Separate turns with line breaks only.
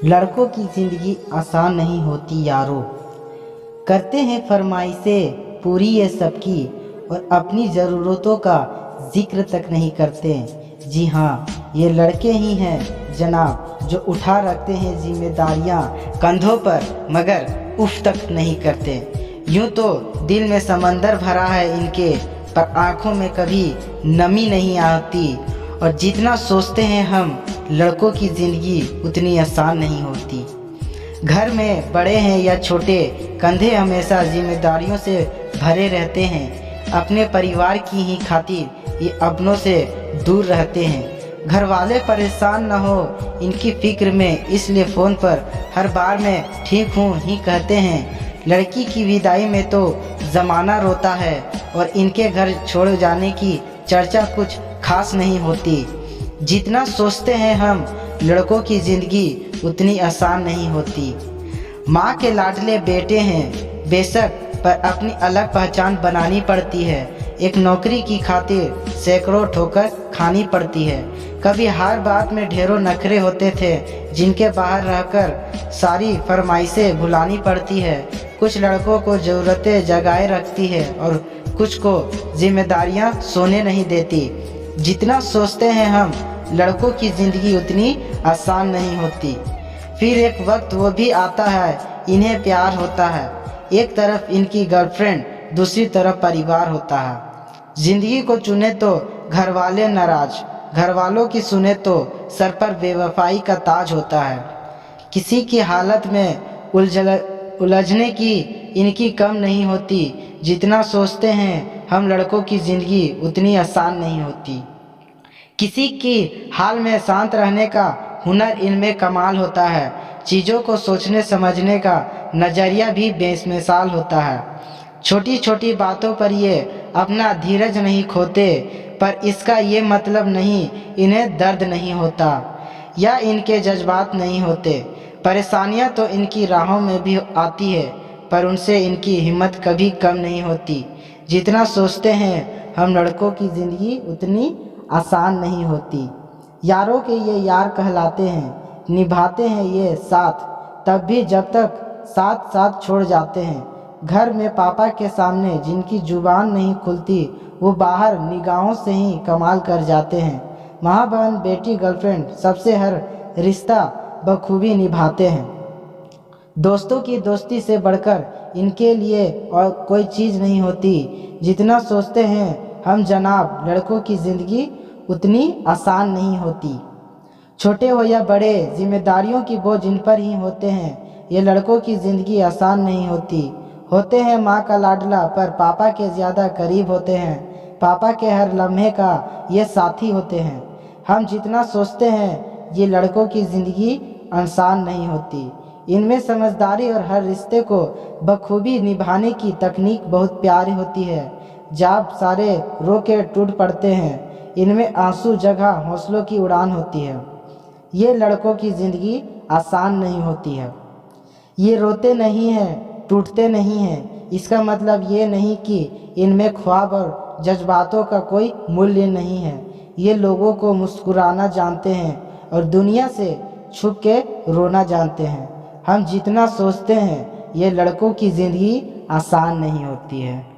लड़कों की ज़िंदगी आसान नहीं होती यारो। करते हैं फरमाइशें पूरी ये सबकी और अपनी ज़रूरतों का जिक्र तक नहीं करते। जी हाँ, ये लड़के ही हैं जनाब जो उठा रखते हैं जिम्मेदारियाँ कंधों पर मगर उफ तक नहीं करते। यूँ तो दिल में समंदर भरा है इनके, पर आँखों में कभी नमी नहीं आती। और जितना सोचते हैं हम लड़कों की ज़िंदगी उतनी आसान नहीं होती। घर में बड़े हैं या छोटे, कंधे हमेशा जिम्मेदारियों से भरे रहते हैं। अपने परिवार की ही खातिर ये अपनों से दूर रहते हैं। घर वाले परेशान न हो इनकी फिक्र में, इसलिए फ़ोन पर हर बार मैं ठीक हूँ ही कहते हैं। लड़की की विदाई में तो ज़माना रोता है और इनके घर छोड़ जाने की चर्चा कुछ खास नहीं होती। जितना सोचते हैं हम लड़कों की ज़िंदगी उतनी आसान नहीं होती। माँ के लाडले बेटे हैं बेशक, पर अपनी अलग पहचान बनानी पड़ती है। एक नौकरी की खातिर सैकड़ों ठोकर खानी पड़ती है। कभी हर बात में ढेरों नखरे होते थे जिनके बाहर रहकर सारी फरमाइशें भुलानी पड़ती है। कुछ लड़कों को ज़रूरतें जगाए रखती है और कुछ को जिम्मेदारियाँ सोने नहीं देती। जितना सोचते हैं हम लड़कों की ज़िंदगी उतनी आसान नहीं होती। फिर एक वक्त वो भी आता है इन्हें प्यार होता है। एक तरफ इनकी गर्लफ्रेंड, दूसरी तरफ परिवार होता है। ज़िंदगी को चुने तो घर वाले नाराज, घर वालों की सुने तो सर पर बेवफाई का ताज होता है। किसी की हालत में उलझने की इनकी कम नहीं होती। जितना सोचते हैं हम लड़कों की ज़िंदगी उतनी आसान नहीं होती। किसी की हाल में शांत रहने का हुनर इनमें कमाल होता है। चीज़ों को सोचने समझने का नज़रिया भी बेमिसाल होता है। छोटी छोटी बातों पर ये अपना धीरज नहीं खोते, पर इसका ये मतलब नहीं इन्हें दर्द नहीं होता या इनके जज्बात नहीं होते। परेशानियां तो इनकी राहों में भी आती है, पर उनसे इनकी हिम्मत कभी कम नहीं होती। जितना सोचते हैं हम लड़कों की ज़िंदगी उतनी आसान नहीं होती। यारों के ये यार कहलाते हैं, निभाते हैं ये साथ, तब भी जब तक साथ साथ छोड़ जाते हैं। घर में पापा के सामने जिनकी जुबान नहीं खुलती, वो बाहर निगाहों से ही कमाल कर जाते हैं। माँ बहन बेटी गर्लफ्रेंड सबसे हर रिश्ता बखूबी निभाते हैं। दोस्तों की दोस्ती से बढ़कर इनके लिए और कोई चीज़ नहीं होती। जितना सोचते हैं हम जनाब लड़कों की ज़िंदगी उतनी आसान नहीं होती। छोटे हो या बड़े, जिम्मेदारियों की बोझ इन पर ही होते हैं। ये लड़कों की ज़िंदगी आसान नहीं होती। होते हैं माँ का लाडला, पर पापा के ज़्यादा करीब होते हैं। पापा के हर लम्हे का ये साथी होते हैं। हम जितना सोचते हैं ये लड़कों की ज़िंदगी आसान नहीं होती। इनमें समझदारी और हर रिश्ते को बखूबी निभाने की तकनीक बहुत प्यारी होती है। जब सारे रो के टूट पड़ते हैं, इनमें आंसू जगह हौसलों की उड़ान होती है। ये लड़कों की ज़िंदगी आसान नहीं होती है। ये रोते नहीं हैं, टूटते नहीं हैं। इसका मतलब ये नहीं कि इनमें ख्वाब और जज्बातों का कोई मूल्य नहीं है। ये लोगों को मुस्कुराना जानते हैं और दुनिया से छुप के रोना जानते हैं। हम जितना सोचते हैं ये लड़कों की ज़िंदगी आसान नहीं होती है।